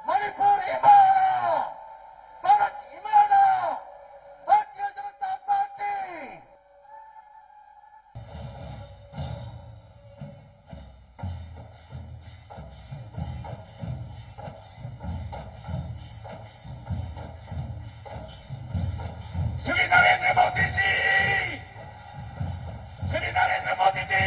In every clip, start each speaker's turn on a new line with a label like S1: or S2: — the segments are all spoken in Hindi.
S1: Manipur Himalaya, Bharat Himalaya, Bharatiya Janata party. Shri Narendra Modi ji, Shri Narendra Modi ji.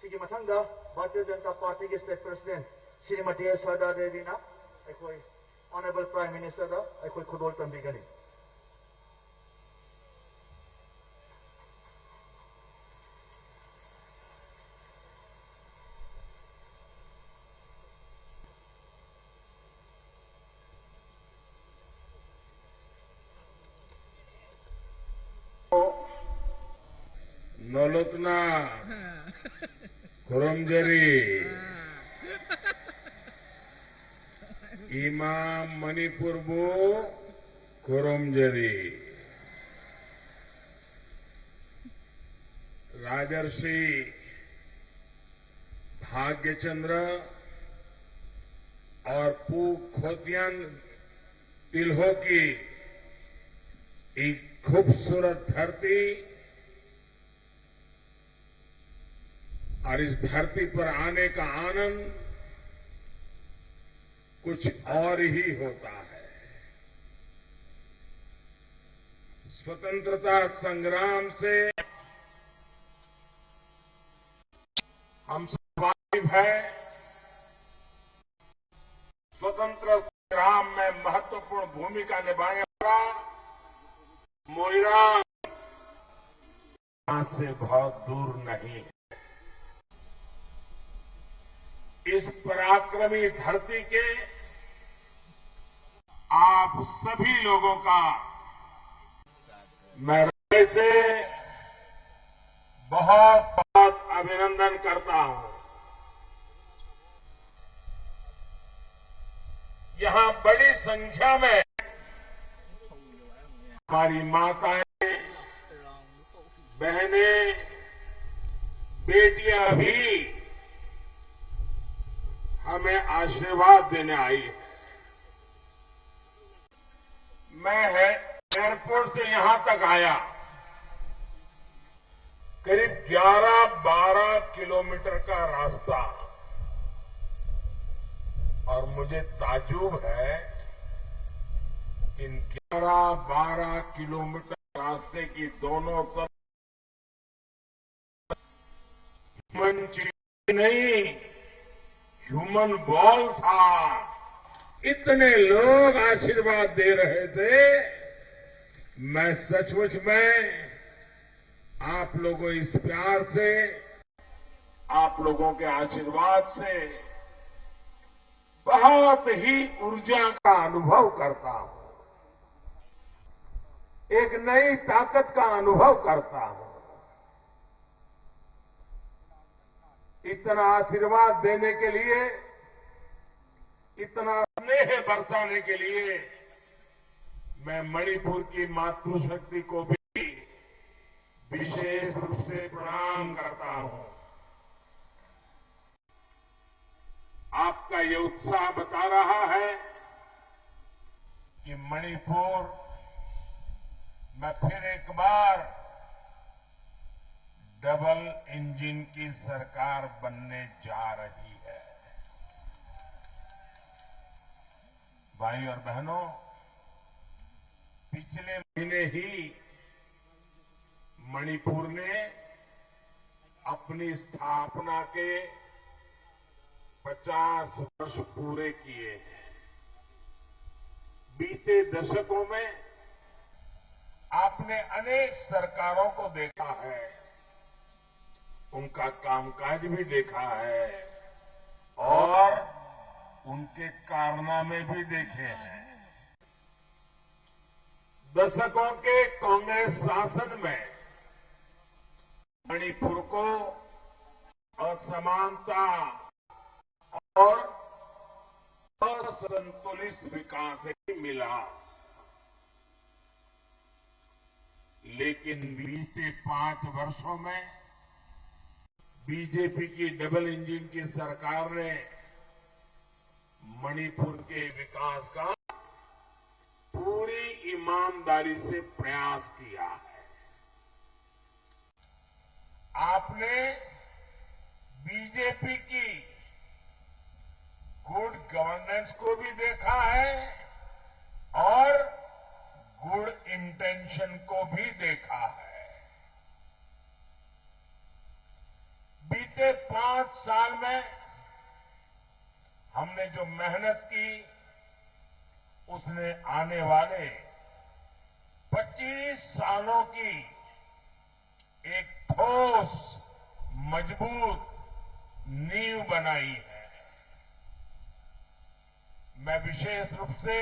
S2: Sige matangga, Bharatiya Janata Party के State President श्रीमती सरदार देवी ना, कोई Honorable Prime Minister दा, कोई खुदोल तंबीगनी।
S3: नलोतना खुरमजरी इमाम मणिपुर बो खुरमजरी राजर्षि भाग्यचंद्र और पू खोतियन तिल्हो की एक खूबसूरत धरती और इस धरती पर आने का आनंद कुछ और ही होता है। स्वतंत्रता संग्राम से हम सब वाकिफ है। स्वतंत्र संग्राम में महत्वपूर्ण भूमिका निभाने वाला मोइरांग यहां से बहुत दूर नहीं है। इस पराक्रमी धरती के आप सभी लोगों का मैं हृदय से बहुत बहुत अभिनंदन करता हूं। यहां बड़ी संख्या में हमारी माताएं, बहनें, बेटियां भी हमें आशीर्वाद देने आई है। मैं एयरपोर्ट से यहां तक आया, करीब 11-12 किलोमीटर का रास्ता, और मुझे ताज्जुब है इन 11-12 किलोमीटर रास्ते की दोनों तरफ ह्यूमन चीज नहीं, ह्यूमन बॉल था। इतने लोग आशीर्वाद दे रहे थे। मैं सचमुच में आप लोगों इस प्यार से, आप लोगों के आशीर्वाद से बहुत ही ऊर्जा का अनुभव करता हूं, एक नई ताकत का अनुभव करता हूं। इतना आशीर्वाद देने के लिए, इतना स्नेह बरसाने के लिए मैं मणिपुर की मातृशक्ति को भी विशेष रूप से प्रणाम करता हूं। आपका ये उत्साह बता रहा है कि मणिपुर में फिर एक बार डबल इंजन की सरकार बनने जा रही है। भाई और बहनों, पिछले महीने ही मणिपुर ने अपनी स्थापना के 50 वर्ष पूरे किए हैं। बीते दशकों में आपने अनेक सरकारों को देखा है, उनका कामकाज भी देखा है और उनके कारनामे भी देखे हैं। दशकों के कांग्रेस शासन में मणिपुर को असमानता और असंतुलित विकास ही मिला, लेकिन बीते 5 वर्षों में बीजेपी की डबल इंजन की सरकार ने मणिपुर के विकास का पूरी ईमानदारी से प्रयास किया है। आपने बीजेपी की गुड गवर्नेंस को भी देखा है और गुड इंटेंशन को भी देखा है। बीते 5 साल में हमने जो मेहनत की उसने आने वाले 25 सालों की एक ठोस मजबूत नींव बनाई है। मैं विशेष रूप से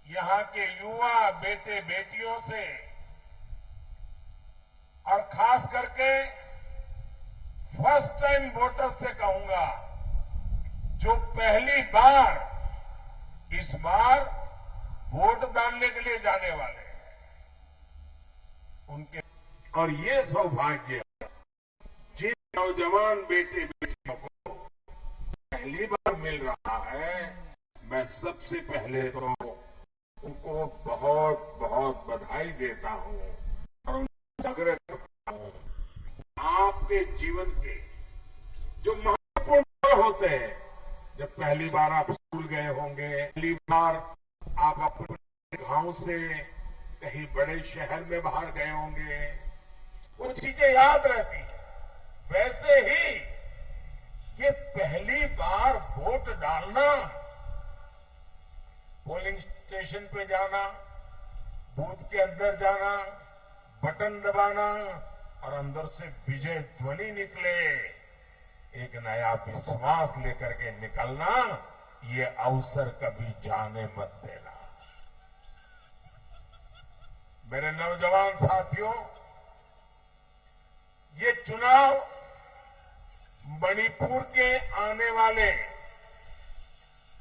S3: यहां के युवा बेटे बेटियों से और खास करके फर्स्ट टाइम वोटर्स से कहूंगा, जो पहली बार इस बार वोट डालने के लिए जाने वाले हैं, उनके और ये सौभाग्य जिन नौजवान बेटे बेटियों को पहली बार मिल रहा है, मैं सबसे पहले तो उनको बहुत बहुत बधाई देता हूं और उनसे आग्रह करता हूं, आपके जीवन के जो महत्वपूर्ण पल होते हैं, जब पहली बार आप स्कूल गए होंगे, पहली बार आप अपने गांव से कहीं बड़े शहर में बाहर गए होंगे, वो चीजें याद रहती हैं। वैसे ही ये पहली बार वोट डालना, पोलिंग स्टेशन पे जाना, बूथ के अंदर जाना, बटन दबाना और अंदर से विजय ध्वनि निकले, एक नया विश्वास लेकर के निकलना, ये अवसर कभी जाने मत देना। मेरे नौजवान साथियों, ये चुनाव मणिपुर के आने वाले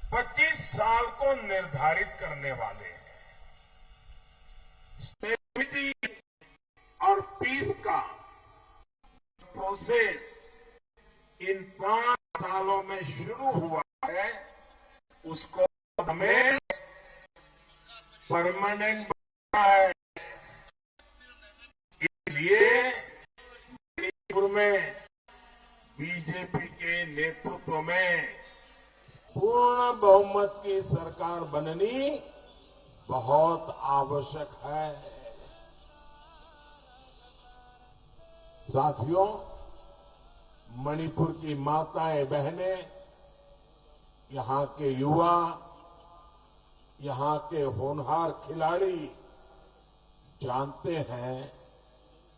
S3: 25 साल को निर्धारित करने वाले हैं। स्टेबिलिटी और पीस का प्रोसेस इन 5 सालों में शुरू हुआ है, उसको हमें परमानेंट बनाना है। इसलिए मणिपुर में बीजेपी के नेतृत्व में पूर्ण बहुमत की सरकार बननी बहुत आवश्यक है। साथियों, मणिपुर की माताएं बहनें, यहां के युवा, यहां के होनहार खिलाड़ी जानते हैं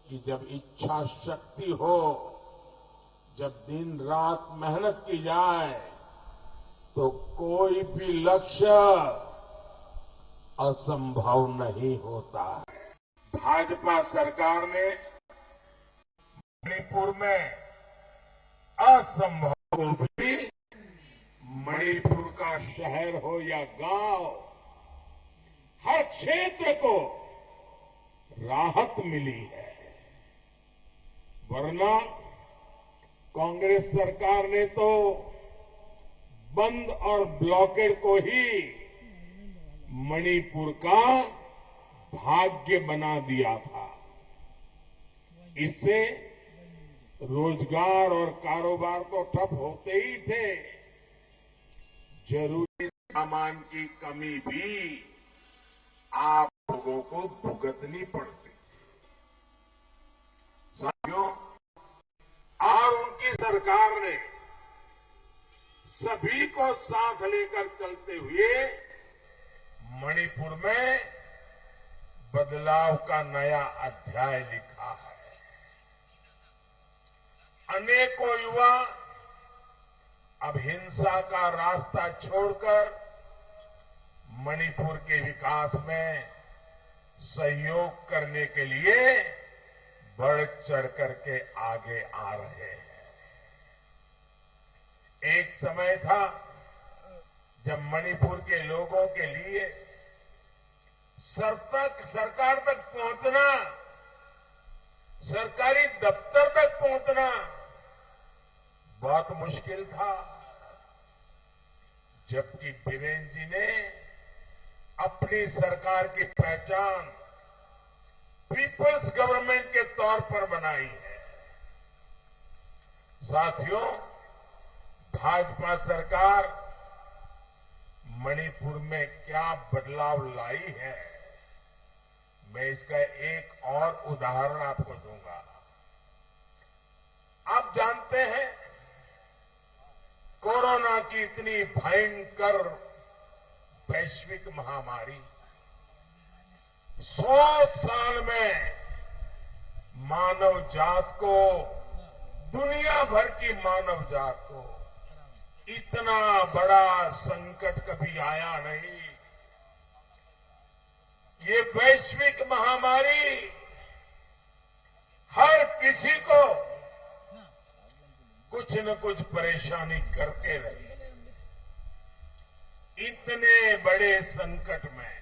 S3: कि जब इच्छा शक्ति हो, जब दिन रात मेहनत की जाए, तो कोई भी लक्ष्य असंभव नहीं होता है। भाजपा सरकार ने मणिपुर में असंभव को भी मणिपुर का शहर हो या गांव, हर क्षेत्र को राहत मिली है। वरना कांग्रेस सरकार ने तो बंद और ब्लॉकेड को ही मणिपुर का भाग्य बना दिया था। इससे रोजगार और कारोबार तो ठप होते ही थे, जरूरी सामान की कमी भी आप लोगों को भुगतनी पड़ती। साथियों, और उनकी सरकार ने सभी को साथ लेकर चलते हुए मणिपुर में बदलाव का नया अध्याय लिखा है। अनेकों युवा अब हिंसा का रास्ता छोड़कर मणिपुर के विकास में सहयोग करने के लिए बढ़ चढ़ करके आगे आ रहे हैं। एक समय था जब मणिपुर के लोगों के लिए सरकार तक पहुंचना, सरकारी दफ्तर तक पहुंचना बहुत मुश्किल था। जबकि बीरेन जी ने अपनी सरकार की पहचान पीपल्स गवर्नमेंट के तौर पर बनाई है। साथियों, भाजपा सरकार मणिपुर में क्या बदलाव लाई है, मैं इसका एक और उदाहरण आपको दूंगा। आप जानते हैं, कोरोना की इतनी भयंकर वैश्विक महामारी 100 साल में मानव जात को, दुनिया भर की मानव जात को इतना बड़ा संकट कभी आया नहीं। ये वैश्विक महामारी हर किसी को कुछ न कुछ परेशानी करते रही। इतने बड़े संकट में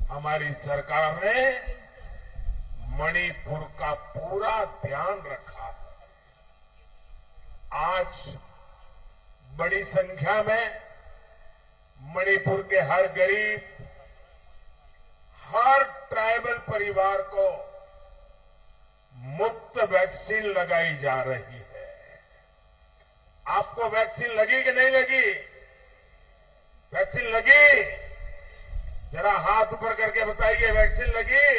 S3: हमारी सरकार ने मणिपुर का पूरा ध्यान रखा। आज बड़ी संख्या में मणिपुर के हर गरीब, हर ट्राइबल परिवार को मुफ्त वैक्सीन लगाई जा रही है। आपको वैक्सीन लगी कि नहीं लगी? वैक्सीन लगी? जरा हाथ ऊपर करके बताइए, वैक्सीन लगी?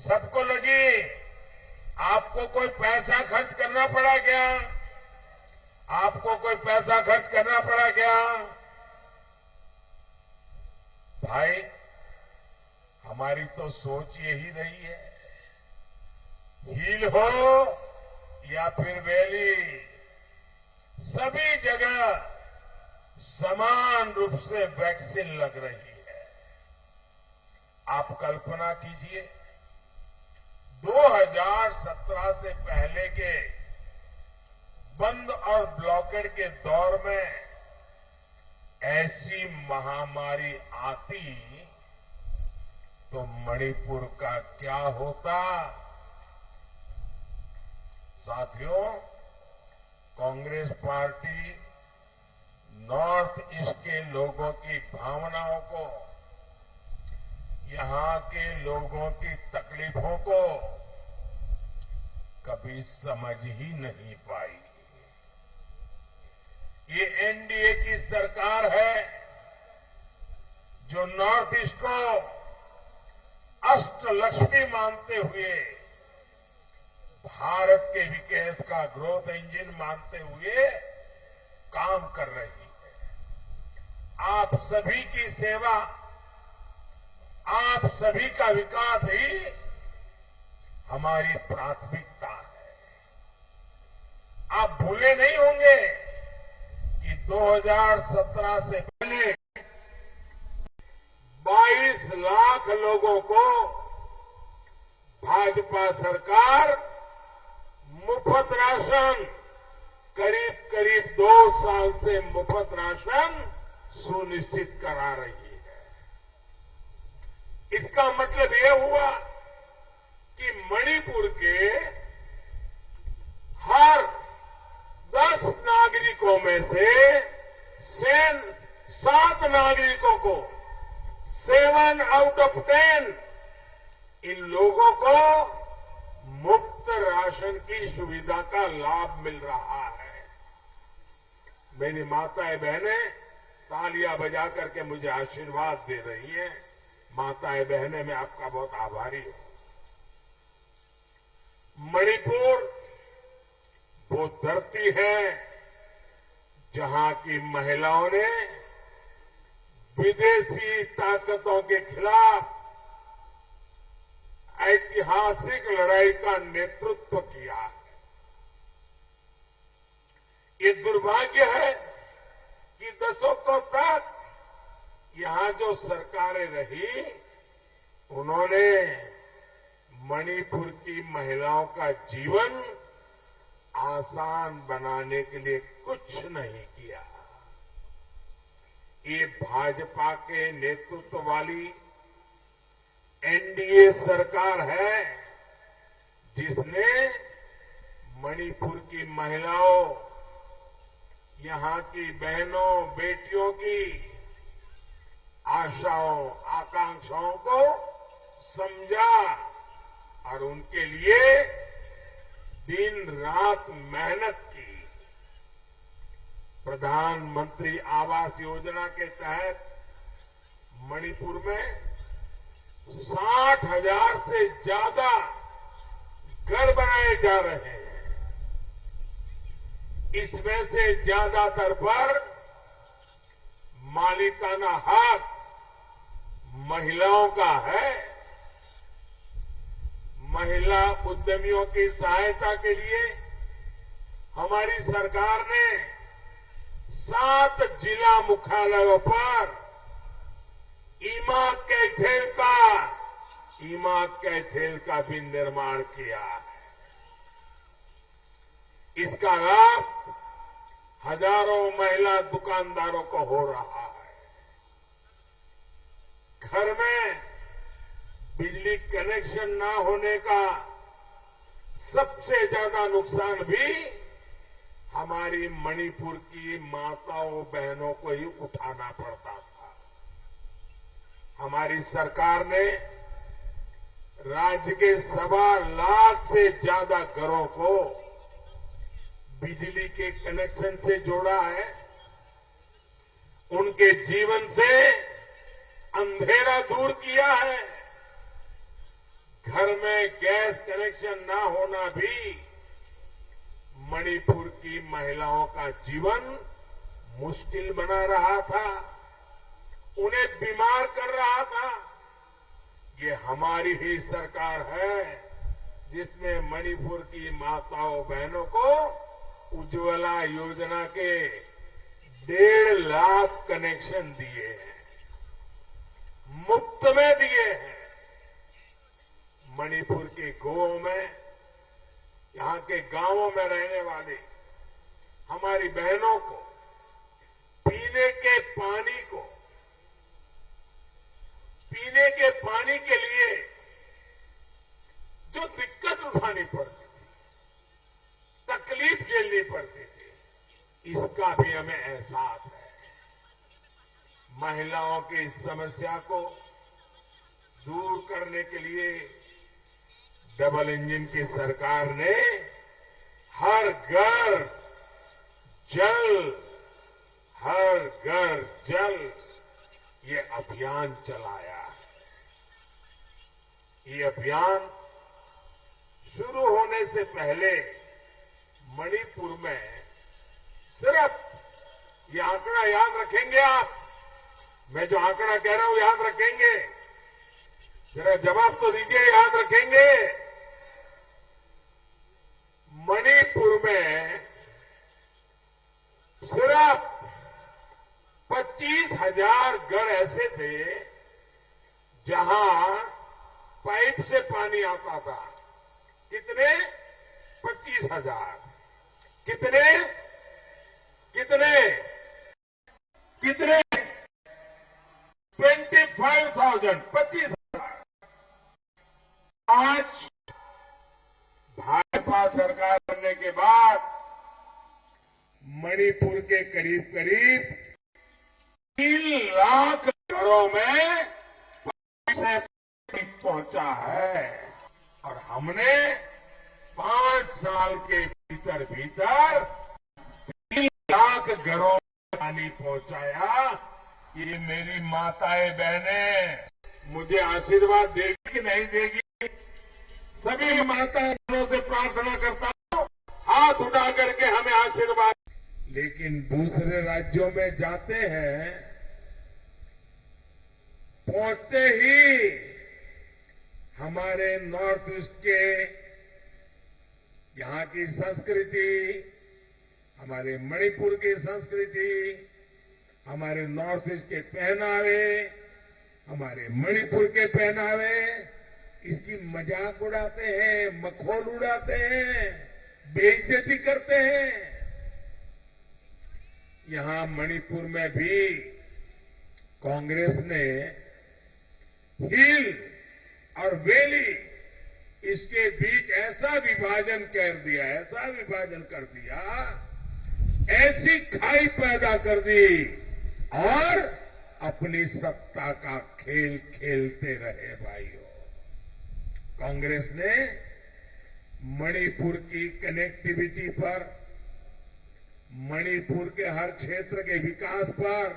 S3: सबको लगी? आपको कोई पैसा खर्च करना पड़ा क्या? आपको कोई पैसा खर्च करना पड़ा क्या? भाई, हमारी तो सोच यही रही है, हील हो या फिर वैली, सभी जगह समान रूप से वैक्सीन लग रही है। आप कल्पना कीजिए, 2017 से पहले के बंद और ब्लॉकेड के दौर में ऐसी महामारी आती तो मणिपुर का क्या होता? साथियों, कांग्रेस पार्टी नॉर्थ ईस्ट के लोगों की भावनाओं को, यहां के लोगों की तकलीफों को कभी समझ ही नहीं पाई। ये एनडीए की सरकार है जो नॉर्थ ईस्ट को अष्टलक्ष्मी मानते हुए, भारत के विकास का ग्रोथ इंजन मानते हुए काम कर रही है। आप सभी की सेवा, आप सभी का विकास ही हमारी प्राथमिकता है। आप भूले नहीं होंगे कि 2017 से पहले 22 लाख लोगों को भाजपा सरकार मुफ्त राशन, करीब करीब 2 साल से मुफ्त राशन सुनिश्चित करा रही है। इसका मतलब यह हुआ कि मणिपुर के हर 10 नागरिकों में से 7 नागरिकों को, 7 आउट ऑफ 10 इन लोगों को मुफ्त राशन की सुविधा का लाभ मिल रहा है। मेरी माताएं बहनें तालियां बजा करके मुझे आशीर्वाद दे रही हैं। माताएं बहनें, मैं आपका बहुत आभारी हूं। मणिपुर वो धरती है जहां की महिलाओं ने विदेशी ताकतों के खिलाफ ऐतिहासिक लड़ाई का नेतृत्व किया है। ये दुर्भाग्य है कि दशकों तक यहां जो सरकारें रही, उन्होंने मणिपुर की महिलाओं का जीवन आसान बनाने के लिए कुछ नहीं किया। ये भाजपा के नेतृत्व वाली एनडीए सरकार है जिसने मणिपुर की महिलाओं, यहाँ की बहनों बेटियों की आशाओं आकांक्षाओं को समझा और उनके लिए दिन रात मेहनत की। प्रधानमंत्री आवास योजना के तहत मणिपुर में 60,000 से ज्यादा घर बनाए जा रहे हैं। इसमें से ज्यादातर पर मालिकाना हक महिलाओं का है। महिला उद्यमियों की सहायता के लिए हमारी सरकार ने 7 जिला मुख्यालयों पर ईमा कैथेल का भी निर्माण किया है। इसका लाभ हजारों महिला दुकानदारों को हो रहा है। घर में बिजली कनेक्शन न होने का सबसे ज्यादा नुकसान भी हमारी मणिपुर की माताओं बहनों को ही उठाना पड़ता था। हमारी सरकार ने राज्य के 1.25 लाख से ज्यादा घरों को बिजली के कनेक्शन से जोड़ा है। उनके जीवन से अंधेरा दूर किया है। घर में गैस कनेक्शन न होना भी मणिपुर की महिलाओं का जीवन मुश्किल बना रहा था, उन्हें बीमार कर रहा था। ये हमारी ही सरकार है जिसने मणिपुर की माताओं बहनों को उज्ज्वला योजना के 1.5 लाख कनेक्शन दिए हैं, मुफ्त में दिए हैं। मणिपुर के गांवों में, यहां के गांवों में रहने वाली हमारी बहनों को पीने के पानी के लिए जो दिक्कत उठानी पड़ती थी, तकलीफ झेलनी पड़ती थी, इसका भी हमें एहसास है। महिलाओं की इस समस्या को दूर करने के लिए डबल इंजन की सरकार ने हर घर जल ये अभियान चलाया है। ये अभियान शुरू होने से पहले मणिपुर में सिर्फ, ये आंकड़ा याद रखेंगे आप, मैं जो आंकड़ा कह रहा हूं याद रखेंगे, जरा जवाब तो दीजिए, याद रखेंगे। मणिपुर में सिर्फ 25,000 घर ऐसे थे जहां पाइप से पानी आता था। कितने? 25,000। कितने 25,000। 25,000। आज भाजपा सरकार बनने के बाद मणिपुर के करीब 3 लाख घरों में पानी से पहुंचा है और हमने 5 साल के भीतर 3 लाख घरों में पानी पहुंचाया। ये मेरी माताएं बहनें मुझे आशीर्वाद देगी कि नहीं देगी? सभी माता बहनों से प्रार्थना करता हूं, हाथ उठा करके हमें आशीर्वाद। लेकिन दूसरे राज्यों में जाते हैं, पहुंचते ही हमारे नॉर्थ ईस्ट के यहां की संस्कृति, हमारे मणिपुर की संस्कृति, हमारे नॉर्थ ईस्ट के पहनावे, हमारे मणिपुर के पहनावे, इसकी मजाक उड़ाते हैं, मखौल उड़ाते हैं, बेइज्जती करते हैं। यहां मणिपुर में भी कांग्रेस ने हिल और वैली, इसके बीच ऐसा विभाजन कर दिया ऐसी खाई पैदा कर दी और अपनी सत्ता का खेल खेलते रहे भाइयों। कांग्रेस ने मणिपुर की कनेक्टिविटी पर, मणिपुर के हर क्षेत्र के विकास पर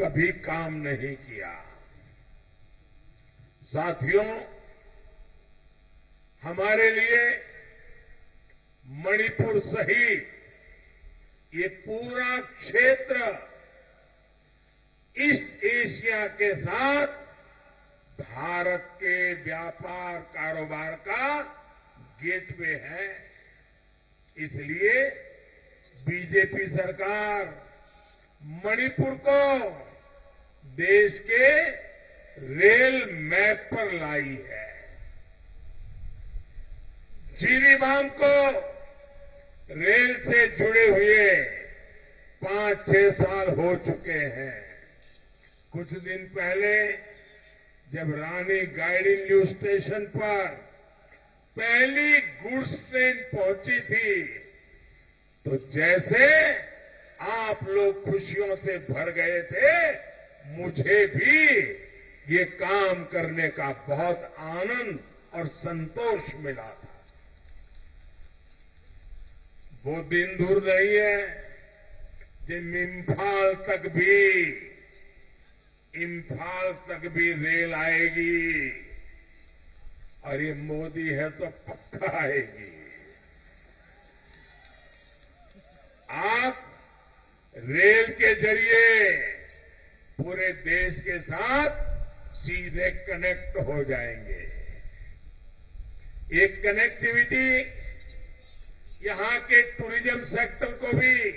S3: कभी काम नहीं किया। साथियों, हमारे लिए मणिपुर सहित ये पूरा क्षेत्र ईस्ट एशिया के साथ भारत के व्यापार कारोबार का गेटवे है। इसलिए बीजेपी सरकार मणिपुर को देश के रेल मैप पर लाई है। जिरीबाम को रेल से जुड़े हुए 5-6 साल हो चुके हैं। कुछ दिन पहले जब रानी गाइडिंग स्टेशन पर पहली गुड्स ट्रेन पहुंची थी तो जैसे आप लोग खुशियों से भर गए थे, मुझे भी ये काम करने का बहुत आनंद और संतोष मिला था। वो दिन दूर नहीं है जब इम्फाल तक भी रेल आएगी और ये मोदी है तो पक्का आएगी। आप रेल के जरिए पूरे देश के साथ सीधे कनेक्ट हो जाएंगे। एक कनेक्टिविटी यहां के टूरिज्म सेक्टर को भी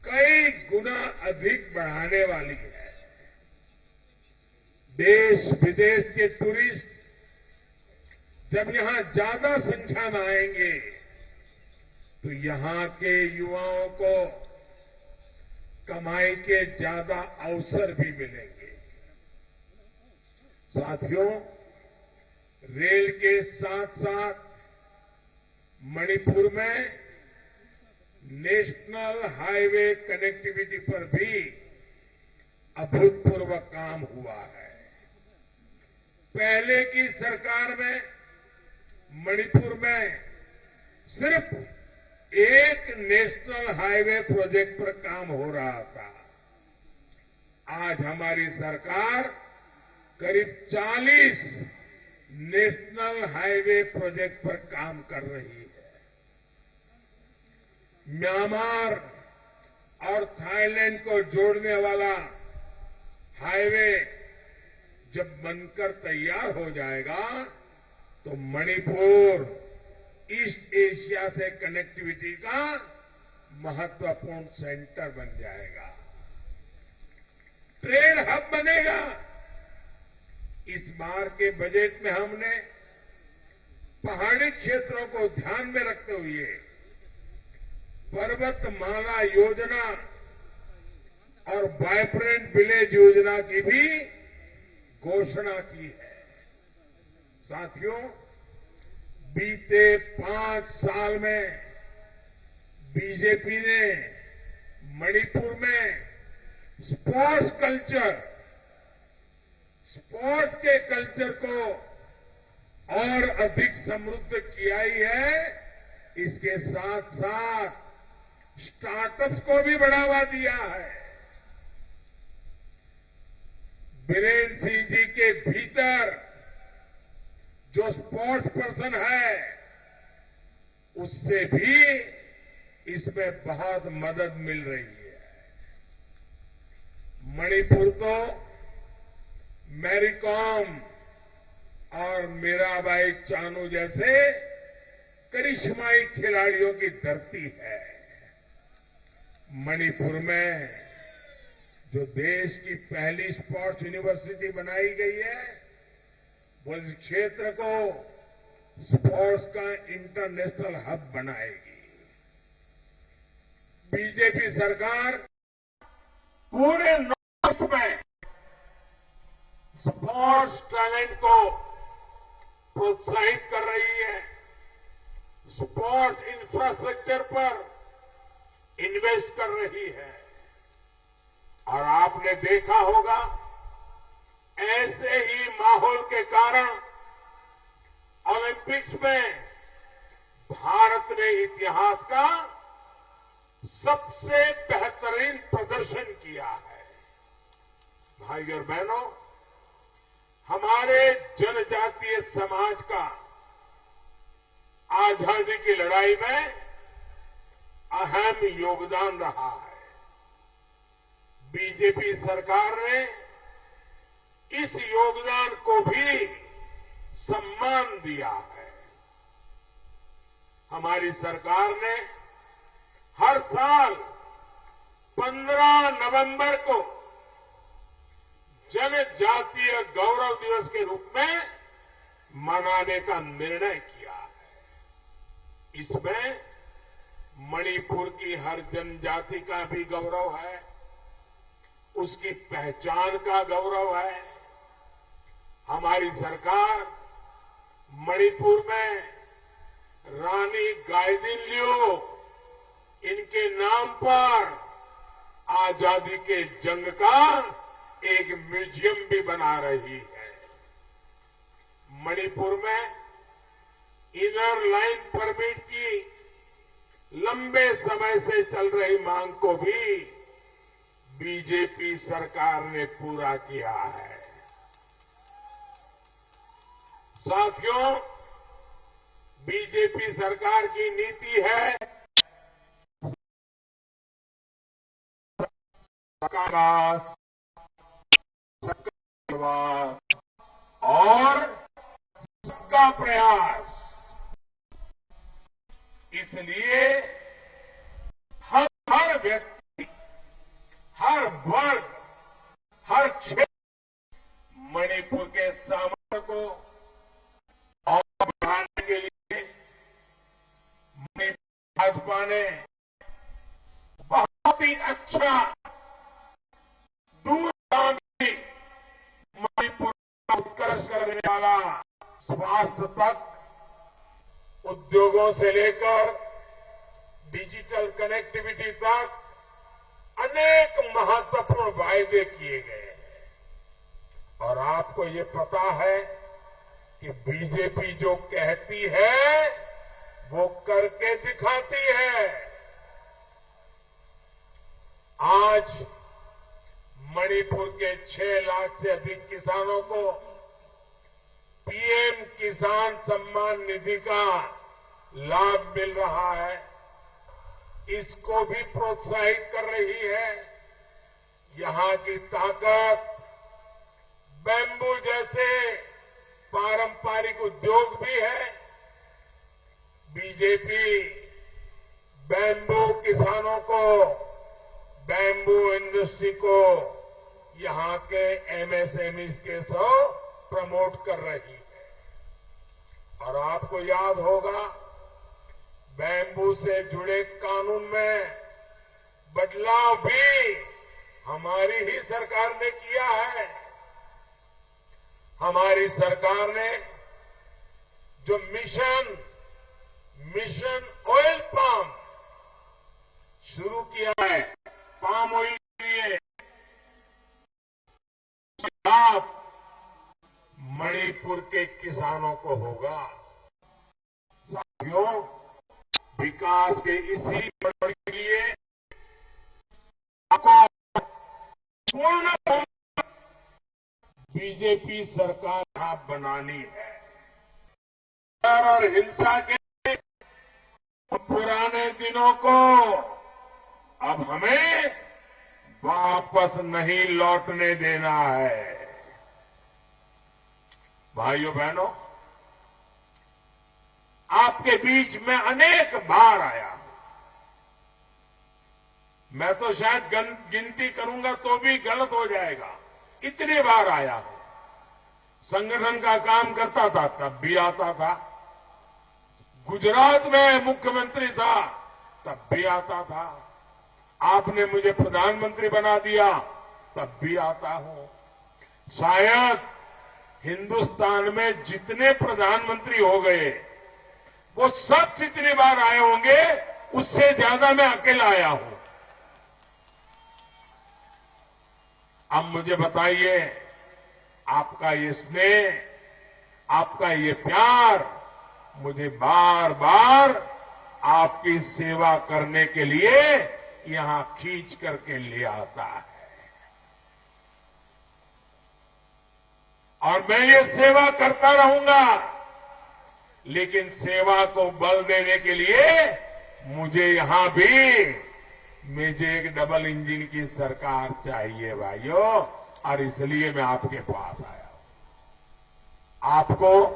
S3: कई गुना अधिक बढ़ाने वाली है। देश विदेश के टूरिस्ट जब यहां ज्यादा संख्या में आएंगे तो यहां के युवाओं को कमाई के ज्यादा अवसर भी मिलेंगे। साथियों, रेल के साथ साथ मणिपुर में नेशनल हाईवे कनेक्टिविटी पर भी अभूतपूर्व काम हुआ है। पहले की सरकार में मणिपुर में सिर्फ एक नेशनल हाईवे प्रोजेक्ट पर काम हो रहा था। आज हमारी सरकार करीब 40 नेशनल हाईवे प्रोजेक्ट पर काम कर रही है। म्यांमार और थाईलैंड को जोड़ने वाला हाईवे जब बनकर तैयार हो जाएगा तो मणिपुर ईस्ट एशिया से कनेक्टिविटी का महत्वपूर्ण सेंटर बन जाएगा, ट्रेड हब बनेगा। इस बार के बजट में हमने पहाड़ी क्षेत्रों को ध्यान में रखते हुए पर्वतमाला योजना और वाइब्रेंट विलेज योजना की भी घोषणा की है। साथियों, बीते 5 साल में बीजेपी ने मणिपुर में स्पोर्ट्स के कल्चर को और अधिक समृद्ध किया ही है। इसके साथ साथ स्टार्टअप्स को भी बढ़ावा दिया है। बीरेन्द्र सिंह जी के भीतर जो स्पोर्ट्स पर्सन है उससे भी इसमें बहुत मदद मिल रही है। मणिपुर तो मैरीकॉम और मीराबाई चानू जैसे करिश्माई खिलाड़ियों की धरती है। मणिपुर में जो देश की पहली स्पोर्ट्स यूनिवर्सिटी बनाई गई है वो इस क्षेत्र को स्पोर्ट्स का इंटरनेशनल हब बनाएगी। बीजेपी सरकार पूरे नॉर्थ में स्पोर्ट्स टैलेंट को प्रोत्साहित कर रही है। स्पोर्ट्स इंफ्रास्ट्रक्चर पर इन्वेस्ट कर रही है। और आपने देखा होगा, ऐसे ही माहौल के कारण ओलंपिक्स में भारत ने इतिहास का सबसे बेहतरीन प्रदर्शन किया है। भाई और बहनों, हमारे जनजातीय समाज का आजादी की लड़ाई में अहम योगदान रहा है। बीजेपी सरकार ने इस योगदान को भी सम्मान दिया है। हमारी सरकार ने हर साल 15 नवंबर को जनजातीय गौरव दिवस के रूप में मनाने का निर्णय किया है। इसमें मणिपुर की हर जनजाति का भी गौरव है, उसकी पहचान का गौरव है। हमारी सरकार मणिपुर में रानी गाइदिन्ल्यू इनके नाम पर आजादी के जंग का एक म्यूजियम भी बना रही है। मणिपुर में इनर लाइन परमिट की लंबे समय से चल रही मांग को भी बीजेपी सरकार ने पूरा किया है। साथियों, बीजेपी सरकार की नीति है सबका विकास, सबका विश्वास और सबका प्रयास। इसलिए हर व्यक्ति, हर वर्ग, हर क्षेत्र मणिपुर के सामर्थ्य को और बढ़ाने के लिए भाजपा ने बहुत ही अच्छा दूरगामी मणिपुर का उत्कर्ष करने वाला स्वास्थ्य तक, उद्योगों से लेकर डिजिटल कनेक्टिविटी तक अनेक महत्वपूर्ण वायदे किए गए हैं। और आपको ये पता है कि बीजेपी जो कहती है वो करके दिखाती है। आज मणिपुर के 6 लाख से अधिक किसानों को पीएम किसान सम्मान निधि का लाभ मिल रहा है। इसको भी प्रोत्साहित कर रही है। यहां की ताकत बैम्बू जैसे पारंपरिक उद्योग भी है। बीजेपी बैम्बू किसानों को, बैम्बू इंडस्ट्री को यहां के एमएसएमई के सो प्रमोट कर रही है। और आपको याद होगा, बैम्बू से जुड़े कानून में बदलाव भी हमारी ही सरकार ने किया है। हमारी सरकार ने जो मिशन ऑयल पाम शुरू किया है, पाम ऑयल के लिए लाभ मणिपुर के किसानों को होगा। साथियों, विकास के इसी बढ़ के लिए आपको पूर्ण बीजेपी सरकार यहां बनानी है। और हिंसा के पुराने दिनों को अब हमें वापस नहीं लौटने देना है। भाइयों बहनों, आपके बीच में अनेक बार आया हूं। मैं तो शायद गिनती करूंगा तो भी गलत हो जाएगा, इतनी बार आया हूं। संगठन का काम करता था तब भी आता था, गुजरात में मुख्यमंत्री था तब भी आता था, आपने मुझे प्रधानमंत्री बना दिया तब भी आता हूं। शायद हिंदुस्तान में जितने प्रधानमंत्री हो गए वो सब जितनी बार आए होंगे उससे ज्यादा मैं अकेला आया हूं। अब मुझे बताइए, आपका ये स्नेह, आपका ये प्यार मुझे बार बार आपकी सेवा करने के लिए यहां खींच करके ले आता है। और मैं ये सेवा करता रहूंगा, लेकिन सेवा को बल देने के लिए मुझे यहां भी मुझे एक डबल इंजन की सरकार चाहिए भाइयों, और इसलिए मैं आपके पास आया हूं। आपको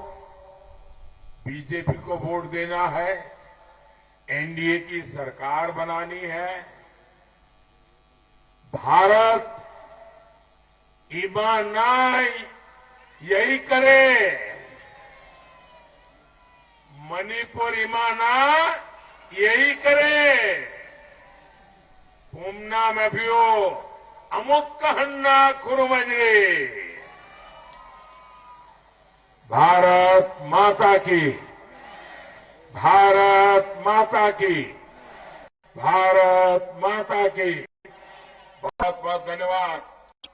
S3: बीजेपी को वोट देना है, एनडीए की सरकार बनानी है। भारत ईमानदारी यही करे, मणिपुर ईमानदार यही करे, पुमना में भी हो अमुक कहन्ना खुरुमजरे। भारत माता की, भारत माता की, भारत माता की। बहुत बहुत धन्यवाद।